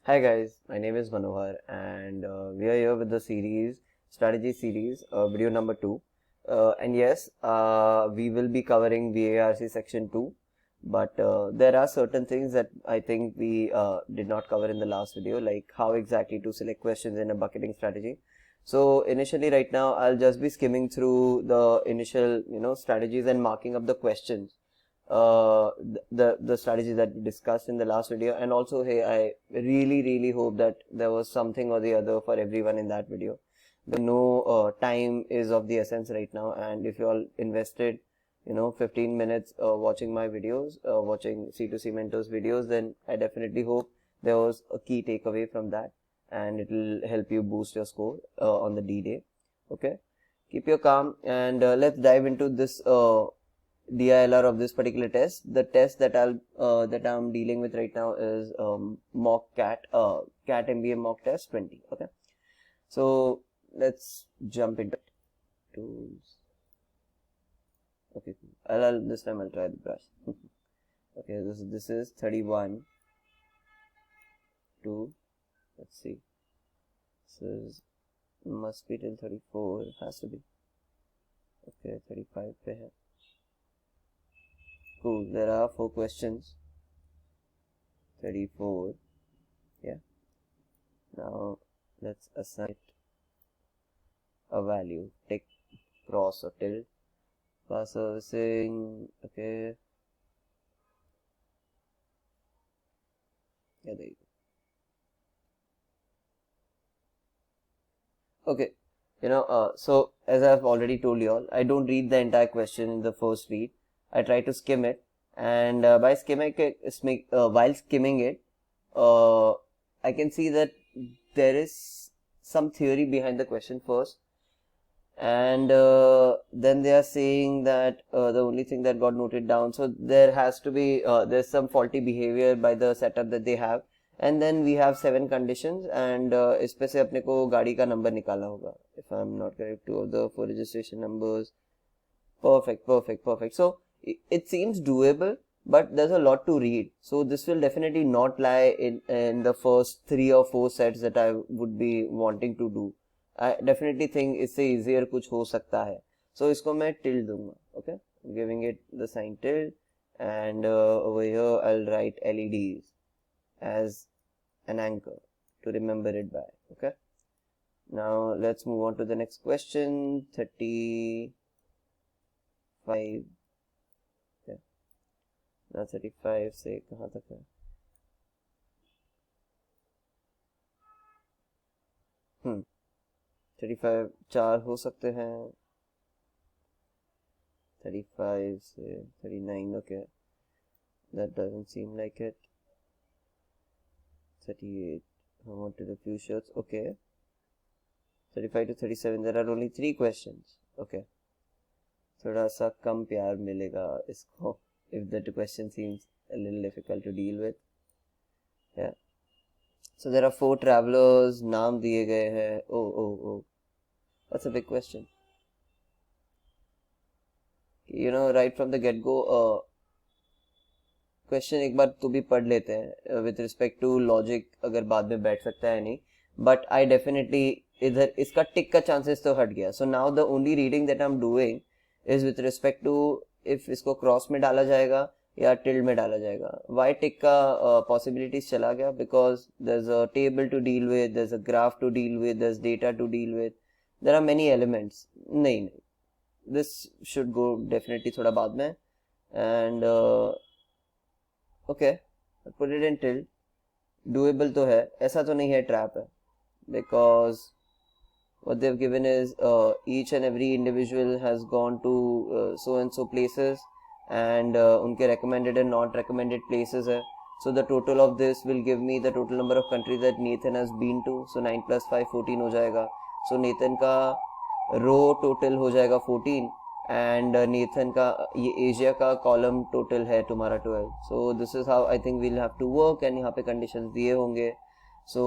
Hi guys, my name is Manohar and we are here with the strategy series, video number 2. And yes, we will be covering VARC section 2, but there are certain things that I think we did not cover in the last video, like how exactly to select questions in a bucketing strategy. So initially right now, I'll just be skimming through the initial, strategies and marking up the questions, the strategy that we discussed in the last video. And also, hey, I really hope that there was something or the other for everyone in that video. The time is of the essence right now, and if you all invested 15 minutes watching my videos, watching C2C mentors videos, then I definitely hope there was a key takeaway from that, and it will help you boost your score on the D-Day. Okay, keep your calm, and let's dive into this DILR of this particular test. The test that I'm dealing with right now is mock CAT MBA mock test 20. Okay, so let's jump into it. Tools. Okay, this time I'll try the brush. Okay, this is 31 to, let's see, this is must be till 34. It has to be. Okay, 35 pe hai. Cool, there are 4 questions. 34. Yeah. Now let's assign it a value. Tick, cross or tilde. Class servicing. Okay. Yeah, there you go. Okay. So as I've already told you all, I don't read the entire question in the first read. I try to skim it, and while skimming it, I can see that there is some theory behind the question first, and then they are saying that the only thing that got noted down, so there has to be there's some faulty behavior by the setup that they have, and then we have 7 conditions, and इसपे से अपने को गाड़ी का number निकालना होगा, if I'm not correct, 2 of the 4 registration numbers. Perfect. So it seems doable, but there's a lot to read. So this will definitely not lie in the first 3 or 4 sets that I would be wanting to do. I definitely think इससे easier कुछ हो सकता है. So इसको मैं tilde दूंगा. Okay, I'm giving it the sign tilde, and over here I'll write LEDs as an anchor to remember it by. Okay. Now let's move on to the next question. 35. ना 35 से कहाँ तक है? 35 4 हो सकते हैं. 35 से 39. Okay, that doesn't seem like it. 38. I wanted a few shirts. Okay, 35 to 37. There are only 3 questions. Okay, थोड़ा सा कम प्यार मिलेगा इसको if the question seems a little difficult to deal with. Yeah. So there are 4 travelers. नाम दिए गए हैं. Oh. That's a big question. Right from the get-go, question एक बार तो भी पढ़ लेते हैं with respect to logic, अगर बाद में बैठ सकता है नहीं. But I definitely इधर इसका टिक का chances तो हट गया. So now the only reading that I'm doing is with respect to if इसको क्रॉस में डाला जाएगा या टिल्ड में डाला जाएगा. वाई टिक का पॉसिबिलिटीज चला गया because there is a table to deal with, there is a graph to deal with, there is data to deal with, there are many elements. नहीं, दिस शुड गो डेफिनेटली थोड़ा बाद में. And okay, put it in tilde. Doable तो है, ऐसा तो नहीं है ट्रैप है, because what they've given is each and every individual has gone to so and so places, and उनके recommended and not recommended places है. So the total of this will give me the total number of countries that Nathan has been to. So 9 plus 5 14 हो जाएगा. So Nathan का row total हो जाएगा 14, and Nathan का ये Asia का column total है तुम्हारा 12. So this is how I think we'll have to work, and यहाँ पे conditions दिए होंगे. So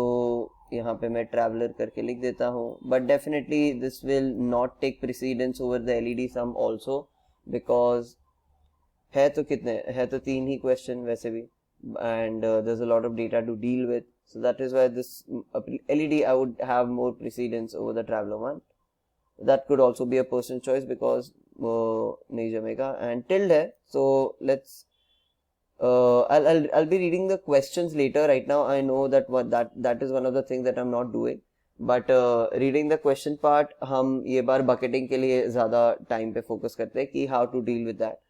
यहाँ पे मैं ट्रैवलर करके लिख देता हूँ, but definitely this will not take precedence over the LED sum also, because है तो 3 ही क्वेश्चन वैसे भी, and there's a lot of data to deal with. So that is why this LED I would have more precedence over the traveler one. That could also be a personal choice because nahi jamega. And tilde hai. So let's I'll be reading the questions later. Right now I know that that is one of the things that I'm not doing. But reading the question part, हम ये बार bucketing के लिए ज़्यादा time पे focus करते हैं कि how to deal with that.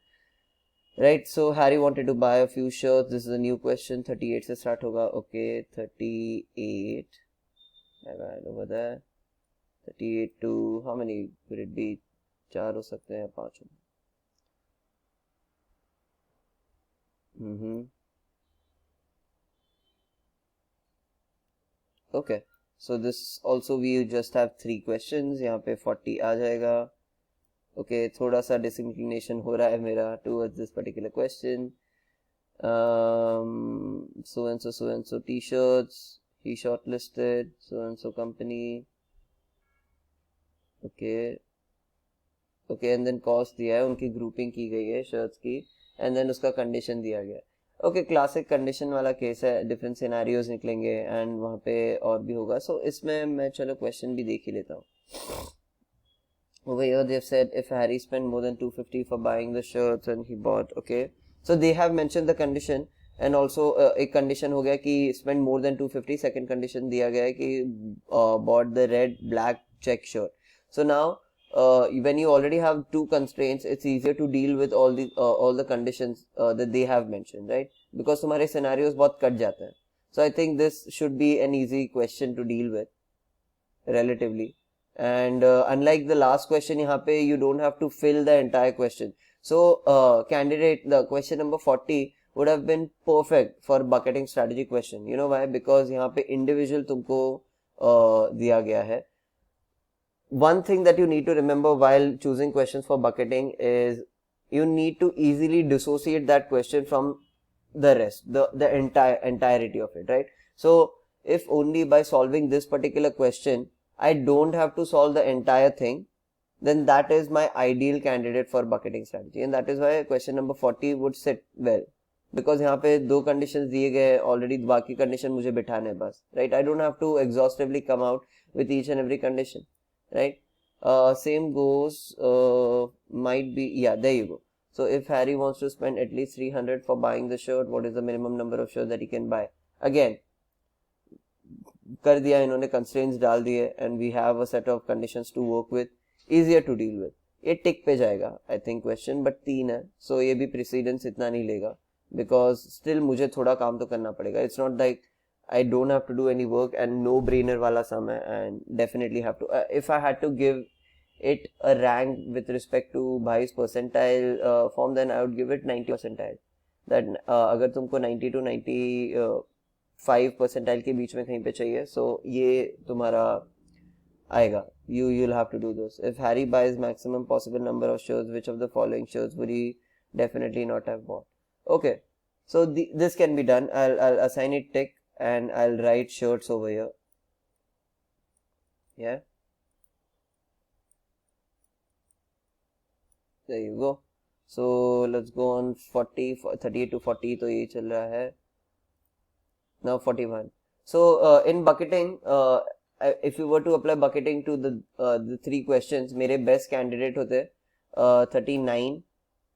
Right, so Harry wanted to buy a few shirts. This is a new question. 38 से start होगा. Okay, 38. I've had over there. 38 to how many could it be? 4 हो सकते हैं, 5 हो. Okay, so this also we just have 3 questions. यहाँ पे 40 आ जाएगा. Okay, थोड़ा सा disinclination हो रहा है मेरा towards this particular question. So and so t-shirts. He shortlisted so and so company. Okay, and then cost दिया है, उनकी grouping की गई है shirts की, and then उसका condition दिया गया है. Okay, classic condition वाला केस है, different scenarios निकलेंगे and वहाँ पे और भी होगा. So इसमें मैं चलो question भी देख ही लेता हूँ. Over here they've said if Harry spent more than 250 for buying the shirts and he bought, okay, so they have mentioned the condition and also एक condition हो गया कि spend more than 250. Second condition दिया गया है कि bought the red black check shirt. So now when you already have 2 constraints, it's easier to deal with all the conditions that they have mentioned, right? Because तुम्हारे scenarios बहुत cut जाते हैं. So I think this should be an easy question to deal with relatively. And unlike the last question, यहाँ पे you don't have to fill the entire question. So candidate, the question number 40 would have been perfect for bucketing strategy question. You know why? Because यहाँ पे individual तुमको दिया गया है. One thing that you need to remember while choosing questions for bucketing is you need to easily dissociate that question from the rest, the entirety of it, right? So if only by solving this particular question I don't have to solve the entire thing, then that is my ideal candidate for bucketing strategy, and that is why question number 40 would sit well, because यहाँ पे 2 conditions दिए गए already, बाकी condition मुझे बिठाने हैं बस, right? I don't have to exhaustively come out with each and every condition, right? Same goes might be, yeah, there you go. So if Harry wants to spend at least 300 for buying the shirt, what is the minimum number of shirts that he can buy? Again, कर दिया इन्होंने, constraints डाल दिए, and we have a set of conditions to work with, easier to deal with. ये टिक पे जाएगा I think question, but 3 है, so ये भी precedence इतना नहीं लेगा, because still मुझे थोड़ा काम तो करना पड़ेगा. It's not like I don't have to do any work and no brainer वाला sum है, and definitely have to. If I had to give it a rank with respect to Bhai's percentile form, then I would give it 90 percentile. That अगर तुमको 90 to 95 percentile के बीच में कहीं पे चाहिए, so ये तुम्हारा आएगा. You'll have to do this. If Harry buys maximum possible number of shirts, which of the following shirts would he definitely not have bought? Okay, so this can be done. I'll assign it tick and I'll write shirts over here. Yeah, there you go. So let's go on 38 to 40. तो ये चल रहा है. Now 41. So in bucketing, if you were to apply bucketing to the 3 questions, मेरे best candidate होते 39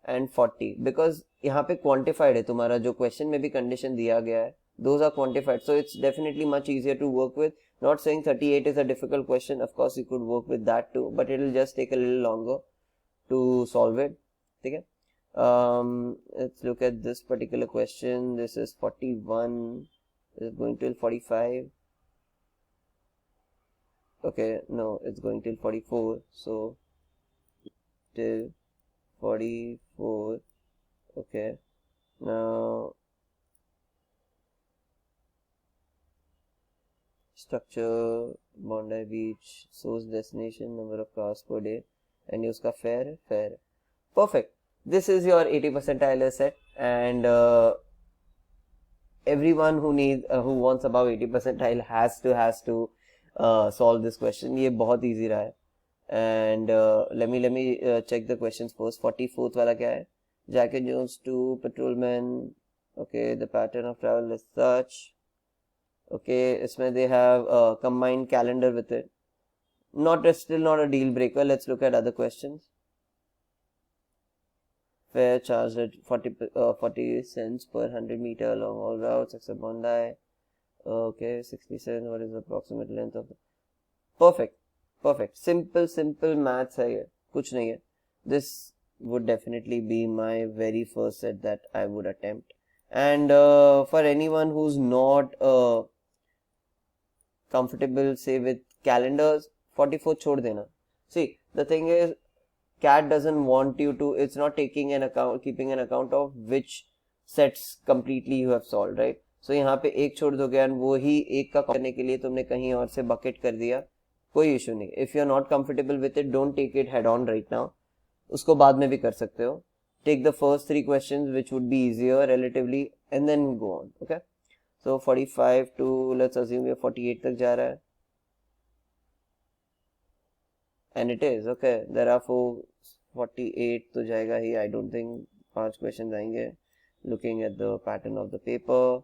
and 40, because यहाँ पे quantified है तुम्हारा जो question में भी condition दिया गया है, those are quantified, so it's definitely much easier to work with. Not saying 38 is a difficult question, of course you could work with that too, but it will just take a little longer to solve it. Okay. Let's look at this particular question. This is 41. Is it going till 45? Okay, no, it's going till 44. So till 44. Okay. Now structure, Bondi Beach, source destination, number of cars per day, and use का fair है. Perfect. This is your 80 percentile set, and everyone who wants above 80 percentile has to solve this question. ये बहुत easy रहा है. And let me check the questions first. 44th वाला क्या है? Jacket Jones to patrolman. Okay, the pattern of travel is such. Okay, इसमें they have a combined calendar with it. Still not a deal breaker. Let's look at other questions. Fare charged at 40 cents per 100 meter along all routes except Bondi. Okay, 60 cents. What is the approximate length of the... Perfect. Simple maths है ये. कुछ नहीं है. This would definitely be my very first set that I would attempt. And for anyone who's not comfortable, say, with calendars, 44 छोड़ देना. See, the thing is, CAT doesn't want you to, it's not keeping an account of which sets completely you have solved, right? So यहाँ पे एक छोड़ दोगे and वो ही एक का करने के लिए तुमने कहीं और से bucket कर दिया, कोई issue नहीं. If you're not comfortable with it, don't take it head on right now. उसको बाद में भी कर सकते हो. Take the first 3 questions which would be easier relatively and then go on, okay? So 45 to, let's assume ये 48 तक जा रहा है. And it is, okay. There are 48 तो जाएगा ही. I don't think 5 questions आएंगे. Looking at the pattern of the paper.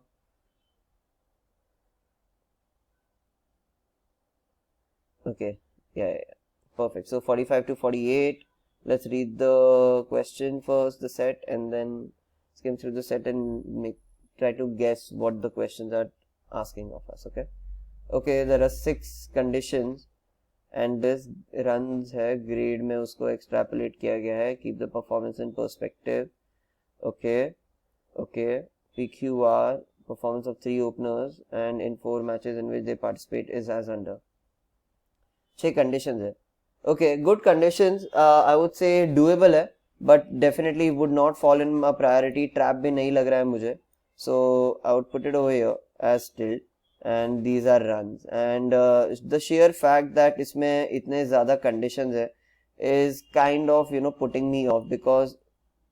Okay, yeah. Perfect. So 45 to 48. Let's read the question first, the set, and then skim through the set and try to guess what the questions are asking of us, okay? Okay, there are 6 conditions. And this runs है grade में उसको extrapolate किया गया है. Keep the performance in perspective. Okay. PQR, performance of 3 openers and in 4 matches in which they participate is as under. 6 conditions है. Okay, good conditions. I would say doable है, but definitely would not fall in my priority. Trap भी नहीं लग रहा है मुझे. So I would put it over here as tilt. And these are runs. And the sheer fact that इसमें इतने ज़्यादा conditions है is kind of, putting me off because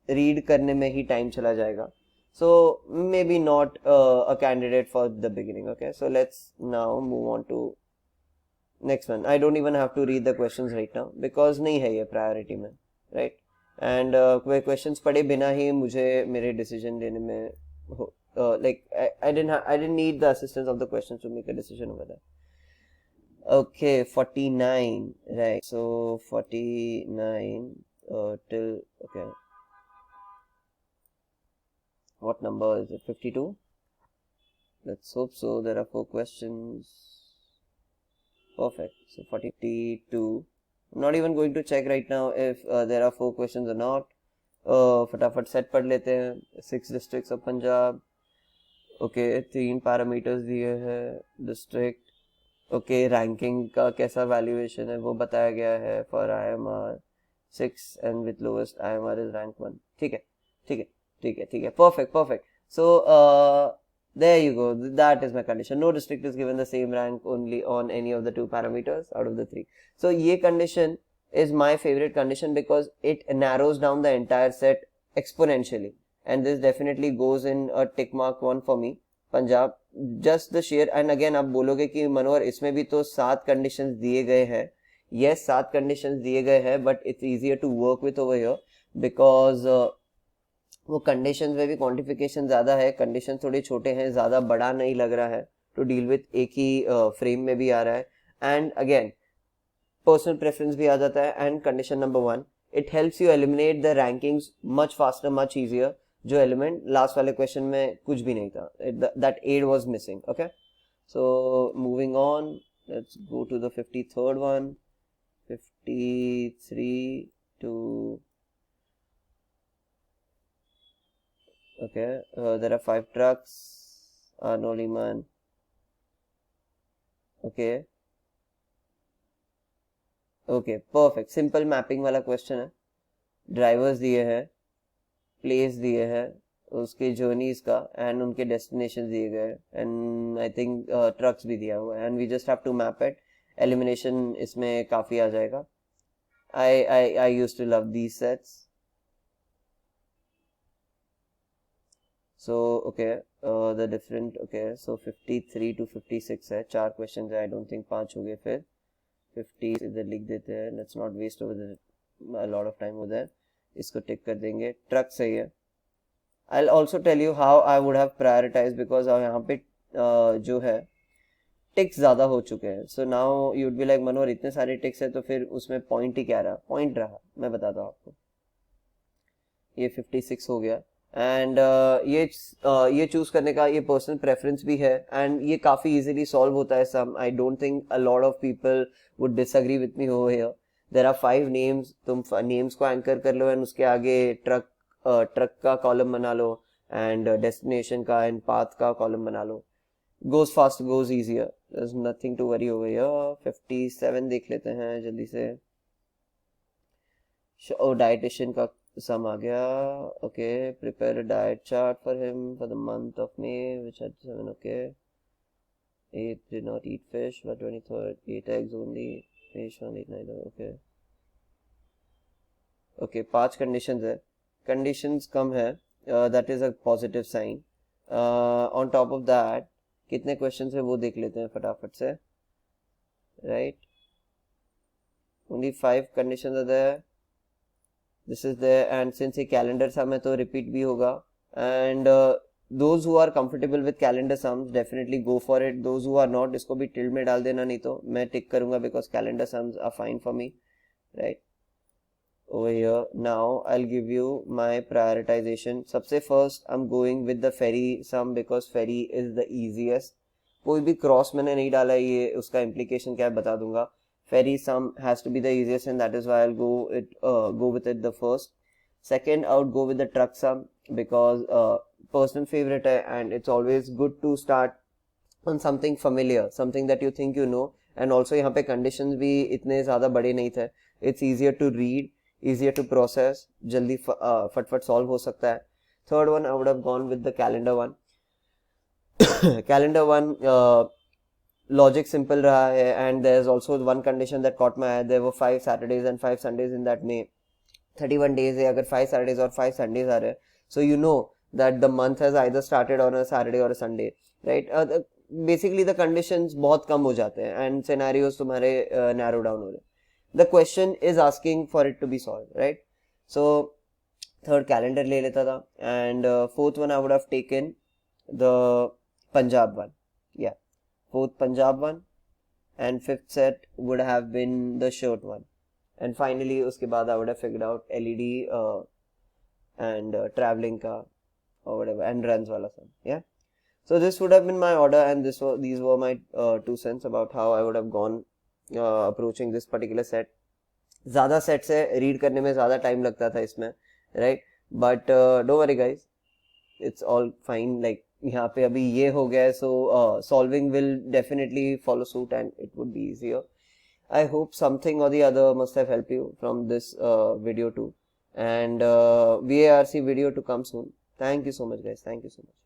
read करने में ही time चला जाएगा. So maybe not a candidate for the beginning. Okay, so let's now move on to next one. I don't even have to read the questions right now because नहीं है ये priority में, right? And questions पढ़े बिना ही मुझे मेरे decision लेने में I didn't need the assistance of the questions to make a decision over there. Okay, 49, right? So 49 till, okay. What number is it? 52? Let's hope so. There are 4 questions. Perfect. So 42. I'm not even going to check right now if there are 4 questions or not. फटाफट set पढ़ लेते हैं. 6 districts of Punjab. Okay 3 parameters दिए हैं. District, okay ranking का कैसा valuation है वो बताया गया है. For IMR 6 and with lowest IMR is rank 1. ठीक है. Perfect. So there you go. That is my condition. No district is given the same rank only on any of the 2 parameters out of the 3. So ये condition is my favorite condition because it narrows down the entire set exponentially. And this definitely goes in a tick mark 1 for me. Punjab, just the sheer, and again आप बोलोगे कि मनोहर इसमें भी तो 7 conditions दिए गए हैं. Yes, 7 conditions दिए गए हैं, but it's easier to work with over here because वो conditions में भी quantification ज़्यादा है. Conditions थोड़े छोटे हैं, ज़्यादा बड़ा नहीं लग रहा है to deal with. एक ही frame में भी आ रहा है. And again, personal preference भी आ जाता है. And condition number 1, it helps you eliminate the rankings much faster, much easier. जो एलिमेंट लास्ट वाले क्वेश्चन में कुछ भी नहीं था. That add was missing. Okay, so moving on, let's go to the 53rd one. 53 to okay, there are 5 trucks. No Lehman. Okay, perfect. Simple mapping वाला question है. Drivers दिए हैं, प्लेस दिए हैं, उसके जर्नीज का एंड उनके डेस्टिनेशन दिए गए, एंड आई थिंक ट्रक्स भी दिया हुआ है, and we just have to map it. Elimination इसमें काफ़ी आ जाएगा. I used to love these sets. So okay, the different, okay, so 53 to 56 है. 4 क्वेश्चन है. आई डोंट थिंक 5 हो गए. फिर 50 इधर लिख देते हैं. Let's not waste over a lot of time उधर. इसको टिक कर देंगे. ट्रक सही है. I'll also tell you how I would have prioritized because यहाँ पे जो है टिक्स ज्यादा हो चुके हैं. So now you would be like Manohar इतने सारे टिक्स है तो फिर उसमें पॉइंट ही क्या रहा. पॉइंट रहा, मैं बताता हूँ आपको. ये 56 हो गया. एंड ये चूज करने का ये पर्सनल प्रेफरेंस भी है, एंड ये काफी इजीली सॉल्व होता है. Some I don't think a lot of people would disagree with me over here. There are 5 names, तुम नेम्स को एंकर कर लो एंड उसके आगे ट्रक का कॉलम बना लो एंड डेस्टिनेशन का एंड पाथ का कॉलम बना लो. goes fast, goes easier. There's nothing to worry over here. 57 देख लेते हैं जल्दी से. डाइटिशियन का सम आ गया. Okay, prepare a diet chart for him for the month of May, which had 7. Okay, 8 did not eat fish, but 23rd 8 eggs only. Fish on 8 neither. Okay, 5 conditions है. Conditions कम है. That is a positive sign. On top of that, कितने question है वो देख लेते हैं फटाफट से. Right, only 5 conditions are there. This is there, and since ये कैलेंडर सम है तो रिपीट भी होगा. And those who are comfortable with calendar sums definitely go for it. Those who are not, इसको भी टिल्ड में डाल देना, नहीं तो मैं टिक करूंगा because calendar sums are fine for me. Right, over here now I'll give you my prioritization. सबसे first I'm going with the ferry sum because ferry is the easiest. कोई भी क्रॉस मैंने नहीं डाला, ये उसका implication क्या है बता दूंगा. Ferry sum has to be the easiest and that is why I'll go with it the first. Second, I would go with the truck sum because personal favorite है and it's always good to start on something familiar, something that you think you know. And also यहाँ पे conditions भी इतने ज़्यादा बड़े नहीं थे. It's easier to read, easier to process, जल्दी फटफट सॉल्व हो सकता है. Third one I would have gone with the calendar one. Calendar one logic simple रहा है and there is also one condition that caught my eye. There were 5 Saturdays and 5 Sundays in that. में 31 days है, अगर 5 Saturdays और 5 Sundays आ रहे हैं, so you know that the month has either started on a Saturday और a Sunday. Right, basically the conditions बहुत कम हो जाते हैं एंड सिनेरियोज तुम्हारे नैरो डाउन हो रहे हैं. The question is asking for it to be solved, right? So third calendar ले लेता था, and fourth one I would have taken the Punjab one. Yeah, fourth Punjab one, and fifth set would have been the shirt one, and finally उसके बाद I would have figured out LED and traveling का or whatever and runs वाला सब. Yeah, so this would have been my order and these were my 2 cents about how I would have gone approaching this particular set. ज़्यादा set से read करने में ज़्यादा time लगता था इसमें, right, but don't worry guys, it's all fine. Like यहाँ पे अभी ये हो गया है, so solving will definitely follow suit and it would be easier. I hope something और the other must have help you from this video too, and VARC video to come soon. Thank you so much guys, thank you so much.